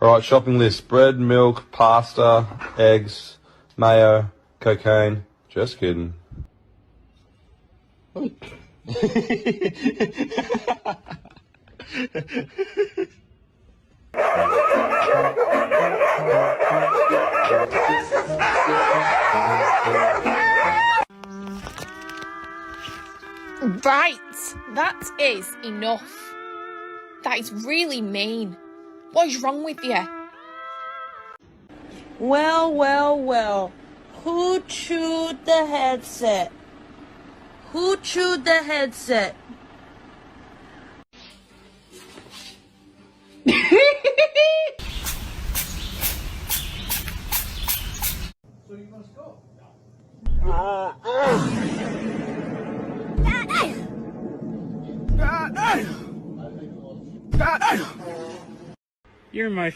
Alright, shopping list. Bread, milk, pasta, eggs, mayo, cocaine. Just kidding. Right, that is enough. That is really mean. What is wrong with you? Well. Who chewed the headset? Who chewed the headset? So you must go. You're my